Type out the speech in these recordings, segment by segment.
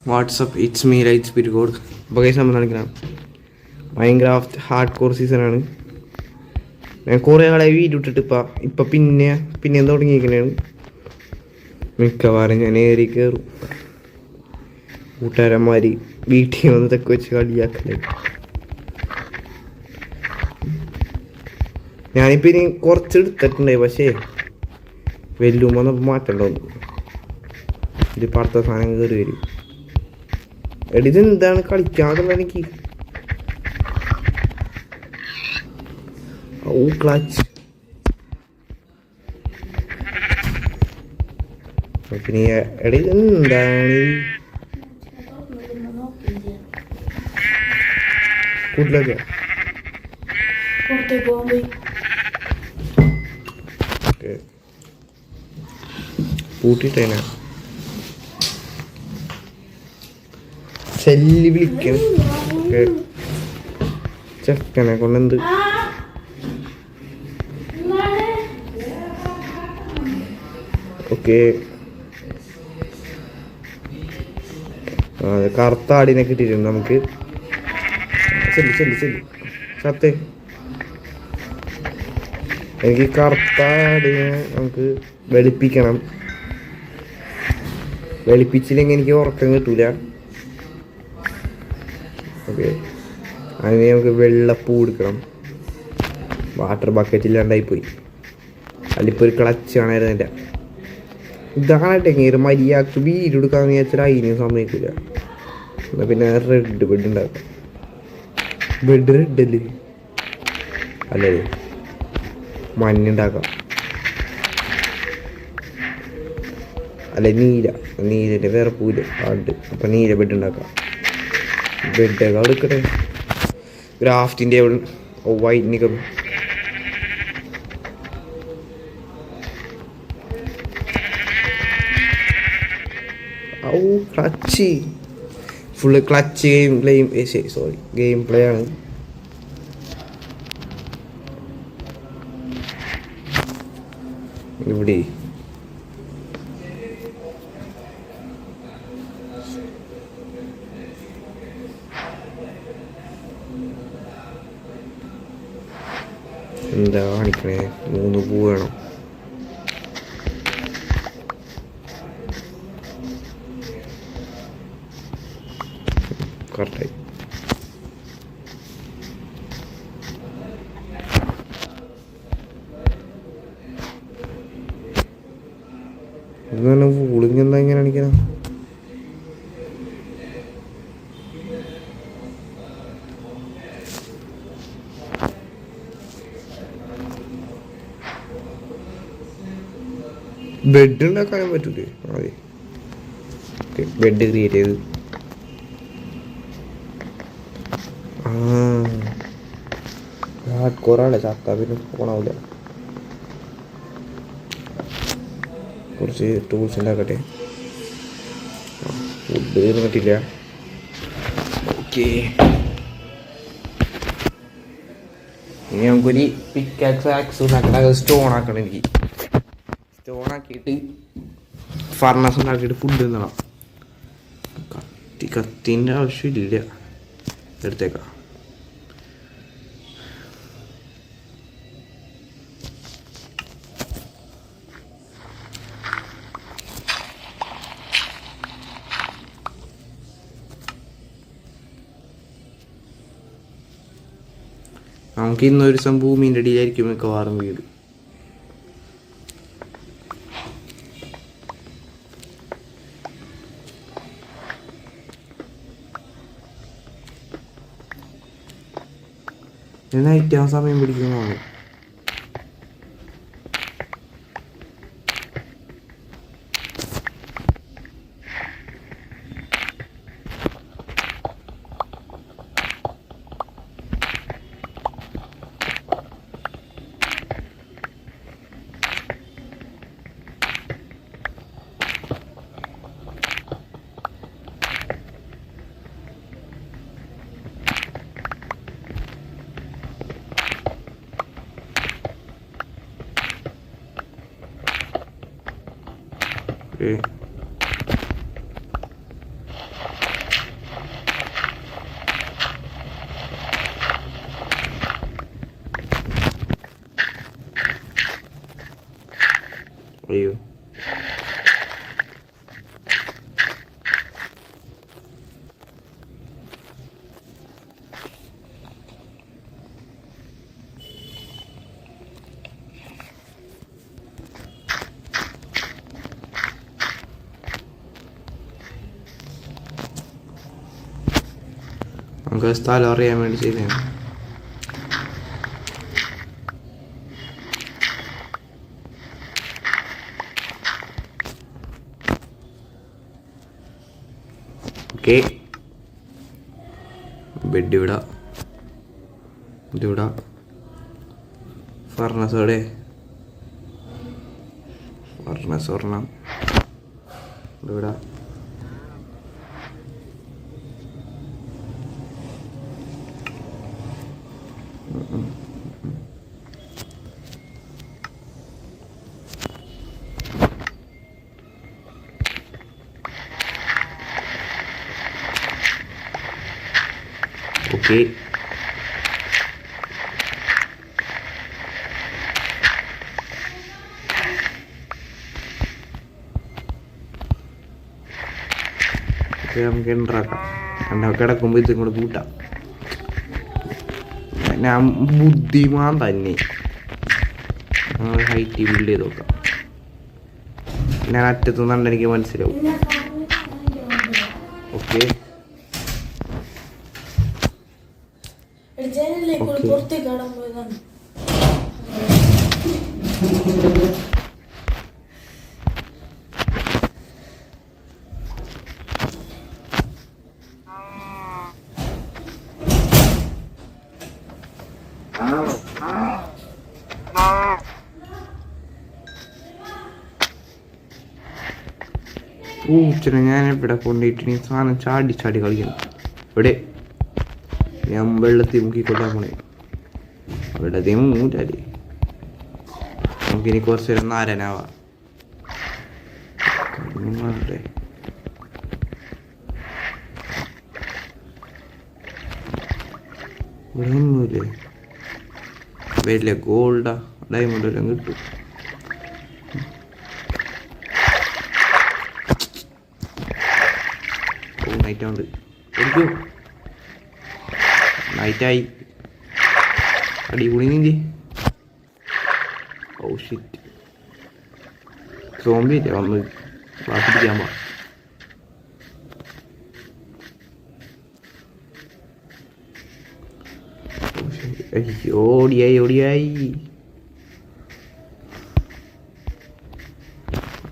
WhatsApp it's me light spirit code. അപ്പോൾ കൈസ് നമ്മൾ കാണിക്കണം മൈൻക്രാഫ്റ്റ് ഹാർഡ് കോർ സീസണാണ്. ഞാൻ കുറേ ആളെ വീഡിയോ ഇട്ടിട്ട് ഇപ്പം പിന്നെ തുടങ്ങിയിരിക്കണേണ്. മിക്കവാറും ഞാൻ ഏറി കയറും. കൂട്ടുകാരന്മാർ വീട്ടിൽ വന്ന് തെക്ക് വെച്ച് കളിയാക്കലേ. ഞാനിപ്പോൾ ഇനി കുറച്ച് എടുത്തിട്ടുണ്ടായി, പക്ഷേ വെല്ലുമ്പോൾ മാറ്റണ്ടോന്നു. ഇതിപ്പോൾ അടുത്ത സാധനം കയറി വരും. എടി ഇതെന്താണ് കളിക്കാതുള്ള എനിക്ക്. ഓ ക്ലച്ച്. പിന്നെ എടി ഇതെന്താണ് കൂട്ടിലൊക്കെ പൂട്ടിട്ടേനാ ചെല്ലി വിളിക്കണം. ചെക്കനെ കൊണ്ടെന്ത് ഓക്കെ. കറുത്ത ആടിനെ കിട്ടിയിട്ടുണ്ട് നമുക്ക്. ചെല്ലി സത്തേ. എനിക്ക് കറുത്ത ആടിനെ നമുക്ക് വെളുപ്പിക്കണം. വെളുപ്പിച്ചില്ലെങ്കിൽ എനിക്ക് ഉറക്കം കിട്ടൂല. ഓക്കെ, അതിന് നമുക്ക് വെള്ളപ്പൂ എടുക്കണം. വാട്ടർ ബക്കറ്റ് ഇല്ലാണ്ടായിപ്പോയി. അതിലിപ്പോൾ ഒരു ക്ലച്ച് കാണായിരുന്നില്ല. ഇതാകട്ടെ ഇങ്ങനെ മര്യാദക്ക് വീട് എടുക്കാമെന്ന് വിചാരിച്ചാൽ അതിനും സമ്മതിക്കില്ല. എന്നാൽ പിന്നെ റെഡ് ബെഡ് ഉണ്ടാക്കാം. ബെഡ് റെഡല്ലേ അല്ലേ, മഞ്ഞുണ്ടാക്കാം. അല്ലെ നീലൻ്റെ വേറെ പൂല് ആണ്ട്. അപ്പം നീല ബെഡ് ഉണ്ടാക്കാം. ബെഡൊക്കെ എടുക്കട്ടെ. ഗ്രാഫ്റ്റിൻ്റെ വൈറ്റ്നിക്കും clutch full clutch game play ആണ്. ഇവിടെ എന്താ കാണിക്കണേ? 3 പൂ വേണം. കറക്റ്റായി. ഇങ്ങനെ പൂളിങ് എന്താ ഇങ്ങനെ കാണിക്കണം? ബെഡ് ഉണ്ടാക്കാനും പറ്റൂലേ? അതെ, ബെഡ് ക്രിയേറ്റ് ചെയ്ത്. ഹാർഡ് കോറാണ്. ചത്ത പിന്നെ പോണാവില്ല. കുറച്ച് ടൂൾസ് ഉണ്ടാക്കട്ടെ. ഫുഡ് പറ്റില്ല. ഓക്കെ, ഇനി നമുക്കൊരു പിക്കാക്സ് ആക്സ് ഉണ്ടാക്കണം. സ്റ്റോൺ ആക്കണം. എനിക്ക് സ്റ്റോൺ ആക്കിയിട്ട് ഫർണസ് ഉണ്ടാക്കിയിട്ട് ഫുഡ് തിന്നണം. കത്തിൻ്റെ ആവശ്യമില്ല, എടുത്തേക്കാം. നമുക്ക് ഇന്നൊരു ദിവസം ഭൂമിൻ്റെ അടിയിലായിരിക്കും മിക്കവാറും വീട്. നൈറ്റ് ആവാൻ സമയം പിടിക്കുന്നതാണ്. നമുക്ക് സ്ഥലം അറിയാൻ വേണ്ടി ചെയ്തതാണ്. ഓക്കെ, ബെഡ് ഇവിടെ, ഇതിവിടെ ഫർണസോടെ ഫർണസ് ഒരെണ്ണം ഇവിടെ. ഓക്കെ, നമുക്ക് ഉണ്ടാക്കാം. കിടക്കുമ്പോൾ ഇതും കൂടെ കൂട്ടാം. ഞാൻ ബുദ്ധിമാൻ തന്നെ. നമ്മൾ ഹൈറ്റ് ബിൽഡ് ചെയ്ത് നോക്കാം. ഞാൻ അറ്റത്തു നിന്നുണ്ട്, എനിക്ക് മനസ്സിലാവും. ഓക്കെ, പൂച്ചനെ ഞാൻ ഇവിടെ കൊണ്ടിട്ട് ഈ സാധനം ചാടി ചാടി കളിക്കണം. ഇവിടെ ഞാൻ വെള്ളത്തിൽ മുക്കിക്കൊല്ലാൻ പോണേ. വെള്ളത്തിൽ മൂറ്റാടി. നമുക്കിനി കുറച്ച് നേരം നാരനാവാം. ഇവിടെ ഒന്നുമില്ലേ? വലിയ ഗോൾഡാ ഡയമണ്ട് എല്ലാം കിട്ടും. നൈറ്റുണ്ട്, എടുക്കൂ. നൈറ്റായി, അടിപൊളി നീന്തി. ഓ ഷിറ്റ്, സോംബിയില്ലേ വന്ന് പിടിക്കാൻ പോ. ഓടിയായി ഓടിയായി.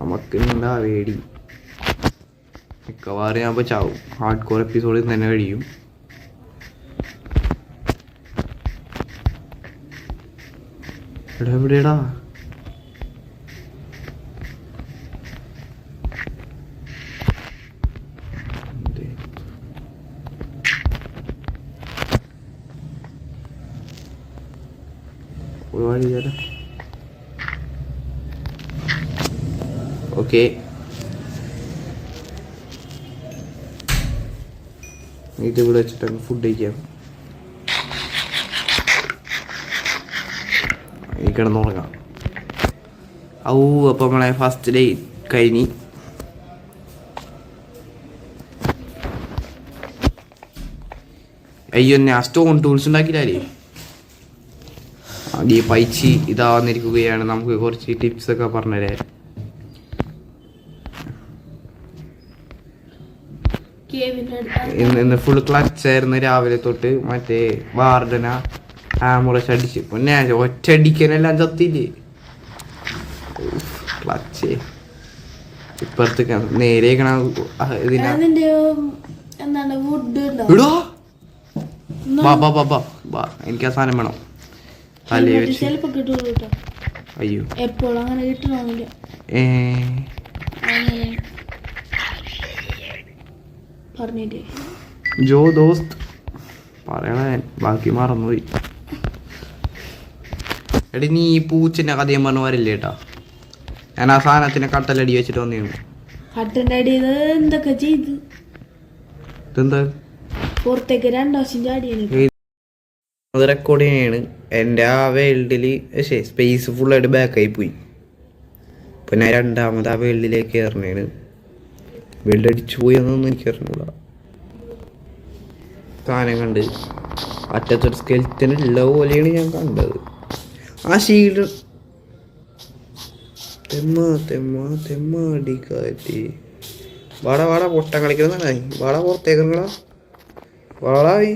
നമുക്കുണ്ടാ വേടി. മിക്കവാറും ഞാൻ ഇപ്പോൾ ചാവും. ഹാർഡ് കോർ എപ്പിസോഡിൽ തന്നെ കഴിയും. എവിടെടാ? ഓക്കെ, ഇത് ഇവിടെ വെച്ചിട്ട് ഫുഡ് കഴിക്കാം. ഈ കിടന്നുറങ്ങാം. ഔ, അപ്പം നമ്മളെ ഫസ്റ്റ് ഡേ കഴിഞ്ഞ്. അയ്യോ, ഞാൻ സ്റ്റോൺ ടൂൾസ് ഉണ്ടാക്കിയില്ലേ? ഈ പൈച്ചി ഇതാവാന്നിരിക്കുകയാണ്. നമുക്ക് കുറച്ച് ടിപ്സ് ഒക്കെ പറഞ്ഞുതരാം. ഇന്ന് ഫുൾ ക്ലച്ചായിരുന്നു രാവിലെ തൊട്ട്. മറ്റേ വാർഡന ആമുറച്ച് അടിച്ച് പിന്നെ ഒറ്റടിക്കാനെല്ലാം ചത്തില്ലേ. ക്ലച്ച് ഇപ്പുറത്ത് നേരെ എനിക്ക് ആ സാധനം വേണം. തലേ വെച്ച് അയ്യോ ജോ ദോസ്ത് പറയണ, ബാക്കി മറന്നുപോയി. എടി, നീ ഈ പൂച്ചിന്റെ കഥയും പറഞ്ഞു വരില്ലേ ഏട്ടാ? ഞാൻ ആ സാധനത്തിന് കട്ടലടി വെച്ചിട്ട് വന്നിരുന്നു. അത് റെക്കോർഡ് ചെയ്യാണ്. എൻ്റെ ആ വേൾഡില് സ്പേസ് ഫുള്ളായിട്ട് ബാക്കായി പോയി. ഇപ്പൊ ഞാൻ രണ്ടാമത് ആ വേൾഡിലേക്ക് കയറണേണ്. വേൾഡ് അടിച്ചു പോയി എന്നൊന്നും എനിക്ക് അറിഞ്ഞൂടാ. സാധനം കണ്ട് അറ്റത്തൊരു സ്കെൽറ്റൻ ഉള്ള പോലെയാണ് ഞാൻ കണ്ടത്. ആ ഷീൽഡ് തെമ്മാടിക്കാറ്റ് വാടാ പൊട്ടം കളിക്കുന്നതാണ്. വാടാ പുറത്തേക്കുകളാ. വളായി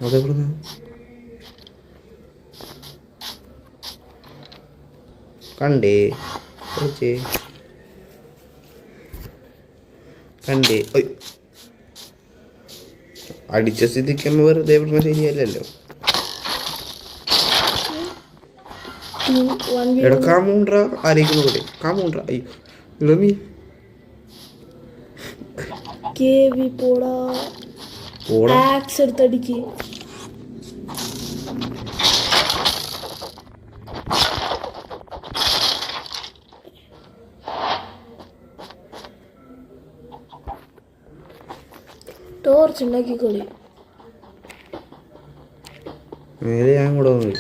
അതെവിടുന്ന് കണ്ടേ കുറച്ച് കണ്ടേ അടിച്ച സ്ഥിതിക്കുമ്പോൾ വെറുതെ വിടുന്ന ശരിയല്ലല്ലോ. എടാ കാമൂണ്ട്ര ആരേക്കുന്നു കൂടെ കാമൂണ്ട്ര അയ്യോ നീ പോടാ ആക്സ് എടുത്തടിക്ക്. ടോർച്ച് ഉണ്ടാക്കിക്കോളി. നേരെ ഞാൻ കൂടെ വന്നു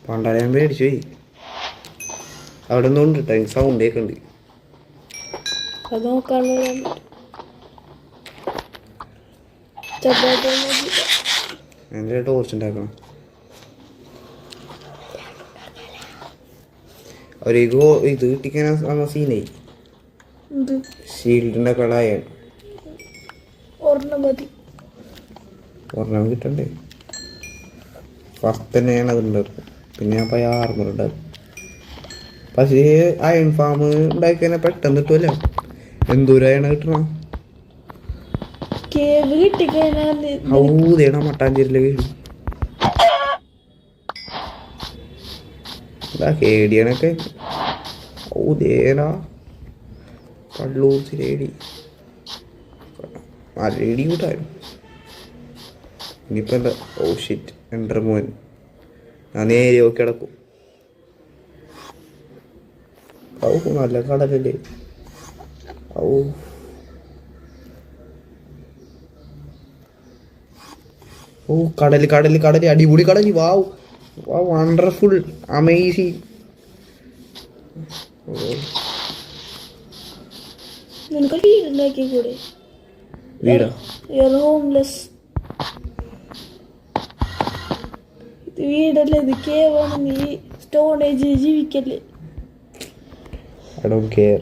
പണ്ടാരെ ഞാൻ പേടിച്ചു പോയി. അവിടെ ഒന്നും ഉണ്ട് കേട്ടോ സൗണ്ട് ഒക്കെ ഉണ്ട്. അത് നോക്കാനുള്ള എൻ്റെ ടോർച്ച് ഉണ്ടാക്കണം. ഒരു ഇത് കിട്ടിക്കാൻ വന്ന സീനായി. ഷീൽഡിൻ്റെ കളയാണ് ഒരെണ്ണം കിട്ടണ്ടേ. ഫസ്റ്റ് തന്നെയാണ് അതുണ്ടാക്കും. പിന്നെ ഞാൻ പോയി ആർമർ ഉണ്ടാക്കും. പക്ഷേ അയൺ ഫാം ഉണ്ടാക്കിയാൽ പെട്ടെന്ന് കിട്ടുമല്ലോ. എന്തോരാണ് കിട്ടണം. ഊതേണ മട്ടാഞ്ചേരിയിലെ വീട് കേടിയാണൊക്കെ ഊതേണ കള്ളൂർ ചിരേടി മരടി കൂട്ടായിരുന്നു. ഇനിയിപ്പോൾ എന്താ ഓ ഷിറ്റ് എൻ്റർ മോൻ ഞാൻ നേരെ നോക്കി കിടക്കും. ഔ നല്ല കടലല്ലേ. ഔ ഓ കടല് കടല് കടല് അടിപൊളി കടല്. Wow wonderful amazing. വീടാ വീടല്ലേ ഇത് കേവലം നീ സ്റ്റോണേജ് ജീവിക്കല്ലേ. I don't care.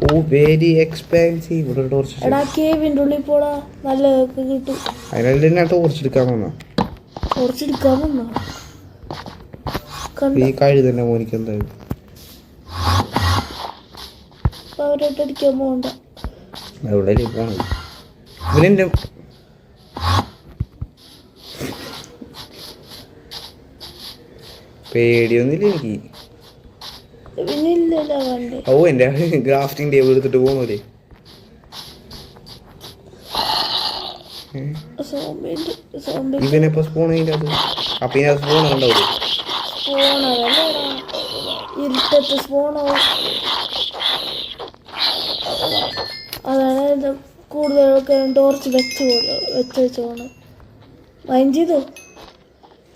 Oh, very expensive. ഇവിടെ ടോർച്ച് എടാ കേവിൻ്റെ ഉള്ളിൽ പോടാ നല്ലതൊക്കെ കിട്ടും. അതിനല്ലേ ഞാൻ ടോർച്ച് എടുക്കാൻ വന്നാ. ടോർച്ച് എടുക്കാൻ വന്നാ ഈ കഴി തന്നെ മോനിക്ക് എന്തായാലും അവരോട്ട് അടിക്കാൻ പോകണ്ട. എവിടെ പോണത് ഇവനെൻ്റെ പേടിയൊന്നുമില്ല എനിക്ക്. ഓ എൻ്റെ ഗ്രാഫ്റ്റിംഗ് ടേബിൾ എടുത്തിട്ട് പോകുന്നില്ലേ. ഇവനെപ്പോ സ്പോൺ അതിൻ്റെ അത് അപ്പം ഇതിനകത്ത് സ്പോൺ ഉണ്ടാവില്ലേ. ഇരുട്ടത്ത് സ്പോണാവും. അതാണ് കൂടുതലൊക്കെ ടോർച്ച് വെച്ചോണം. വൈൻ ചെയ്തോ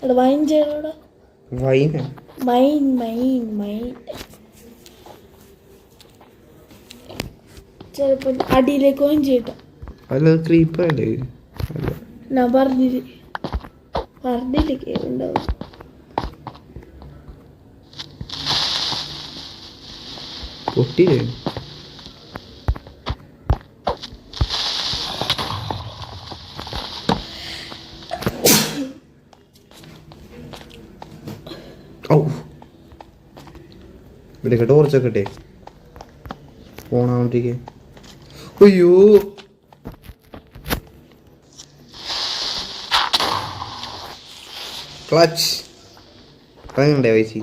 എടാ വൈൻ ചെയ്യണോടാ. വൈന മൈൻ മൈൻ മൈൻ ചിലപ്പോൾ അടിയിലേക്ക് വൈൻ ചെയ്യട്ടോ. അല്ല ക്രീപ്പല്ലേ ഞാൻ പറഞ്ഞില്ലേ കേൾണ്ടാവും. പൊട്ടിയില്ലേ ഓ ഇവിടെയൊക്കെ ടോർച്ചൊക്കെ ഇട്ടേ പോണാണ്ടിരിക്കെ. അയ്യോ ക്ലച്ച് പറയണ്ടേ വയസ്സി.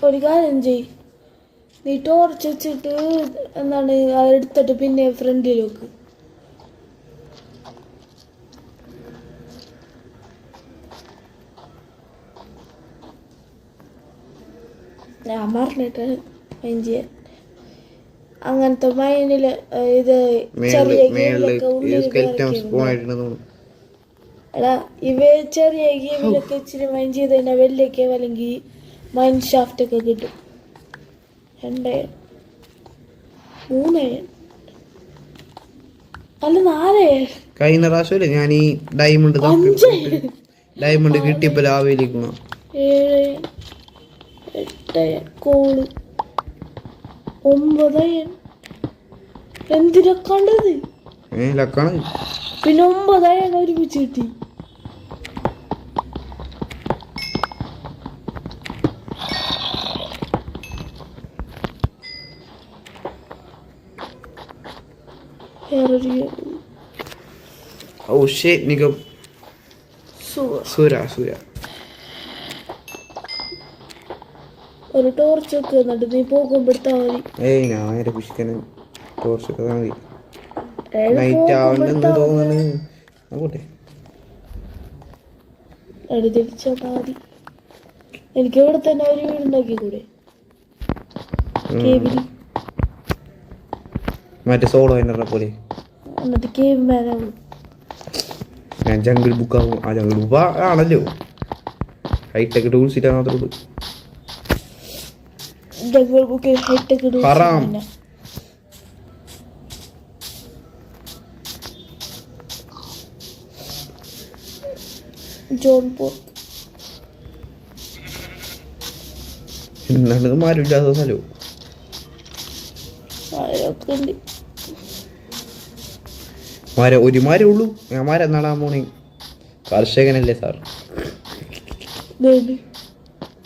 ഒരു കാര്യം ചെയ് നീ ടോർച്ച് വെച്ചിട്ട് എന്താണ് അതെടുത്തിട്ട് പിന്നെ ഫ്രണ്ടിലേക്ക് ഞാൻ പറഞ്ഞിട്ട് മൈൻ ചെയ്യാൻ. അങ്ങനത്തെ മൈനില് ഇത് ചെറിയ എടാ ഇവ ചെറിയ ഗെയിമിലൊക്കെ ഇച്ചിരി മൈൻ ചെയ്ത് കഴിഞ്ഞാൽ വലിയ ഗെയിം അല്ലെങ്കിൽ മൈൻ ഷാഫ്റ്റ് ഒക്കെ കിട്ടും. 2 3 അല്ല 4 കഴിഞ്ഞ പ്രാവശ്യമല്ലേ ഞാൻ ഈ ഡയമണ്ട് ഡയമണ്ട് കിട്ടിയപ്പോ ലാവയിലേക്ക് 7 8 കോള് 9 എന്തിനാ കണ്ടത്? ലക്കാണ്. പിന്നെ 9 ഒരുമിച്ച് കിട്ടി. ഓ ഷേറ്റ് നിക സൂര ഒരു ടോർച്ച് ഒക്കെ എന്നിട്ട് നീ പോകുമ്പോഴത്താ മതി. ഏയ് ഞാൻ നേരെ പുഷ്കന് ടോർച്ചൊക്കെ മതി. നൈറ്റ് ആവണ്ടെന്ന് തോന്നുന്നു. നോക്കട്ടെ എടുത്തിടിച്ചാ മതി. എനിക്ക് ഇവിടെ തന്നെ ഒരു വീടുണ്ടാക്കി കൂടെ കേവില്, മറ്റേ സോളോ എന്നറിനെ പോലെ. എന്നിട്ട് കേവ് മാനാവും. ഞാൻ ജംഗിൾ ബുക്ക് ആകും. ആ ജംഗിൾ ബുക്ക് ആണല്ലോ ഹൈടെക് ടൂൾസ് ഇട്ടാ മാത്രമേ ഉള്ളൂ. ജംഗിൾ ബുക്ക് ഹൈടെക് ഹറാം. ജോൺ പോർക്ക് എന്താണ് മാരില്ലാത്ത സ്ഥലവും ആരൊക്കെ ഉണ്ട്. ഒരു മരം ഉള്ളൂ. ഞാൻ മരം നടാൻ പോണേ. കർഷകനല്ലേ സാർ.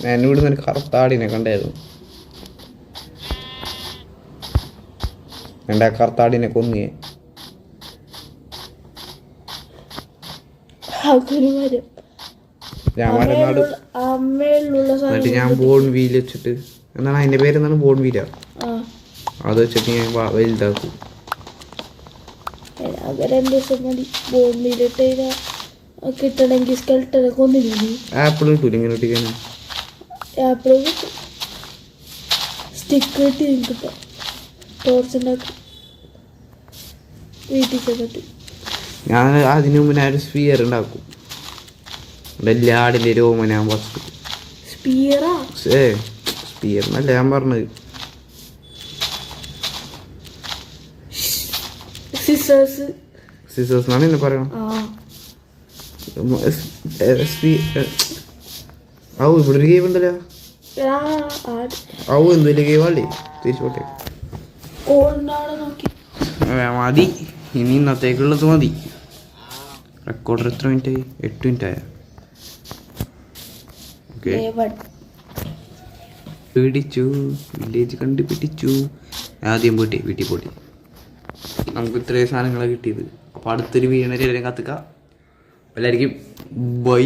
ഞാൻ ഇവിടുന്ന് ഒരു കറുത്താടിനെ കണ്ടായിരുന്നു. എൻ്റെ ആ കറുത്താടിനെ കൊന്നിയേ. ഞാൻ മരം നടും. എന്നിട്ട് ഞാൻ ബോൺ വീൽ വെച്ചിട്ട്, എന്താണ് അതിന്റെ പേരെന്താണ്, ബോൺ വീലാ, അത് വെച്ചിട്ട് ഞാൻ വലുതാക്കും. കിട്ടണമെങ്കിൽ സ്കെൽട്ടനെ കൊന്നില്ലേ? ആപ്പിൾ കിട്ടൂല ഇങ്ങനെ ഒട്ടിക്കാൻ. ആപ്പിൾ കിട്ടും, സ്റ്റിക്ക് കിട്ടി കിട്ടും. ടോർച്ചുണ്ടാക്കും വീട്ടിൽ ചെന്നിട്ട്. ഞാൻ അതിനു മുമ്പ് ഞാൻ ഒരു സ്പിയർ ഉണ്ടാക്കും. എല്ലാ ആടിന്റെ രോമ ഞാൻ ഫസ്റ്റ്. സ്പിയർ എന്നല്ല ഞാൻ പറഞ്ഞത്. സിസേഴ്സ് എന്നാണ് എന്നെ പറയണം. ഇവിടെ ഒരു ഗെയിം ഉണ്ടല്ലോ. എന്തൊരു ഗെയിമല്ലേ തിരിച്ചോട്ടെ. മതി, ഇനി ഇന്നത്തേക്കുള്ളത് മതി. റെക്കോർഡർ എത്ര മിനിറ്റ് ആയി? 8 മിനിറ്റ് ആയ. ഓക്കെ, പിടിച്ചു, വില്ലേജ് കണ്ടുപിടിച്ചു. ആദ്യം വീട്ടിൽ പോട്ടെ. നമുക്ക് ഇത്രയും സാധനങ്ങളാണ് കിട്ടിയത്. അപ്പോൾ അടുത്തൊരു വീഡിയോ എല്ലാവരും കത്തുക. എല്ലാവർക്കും ബൈ.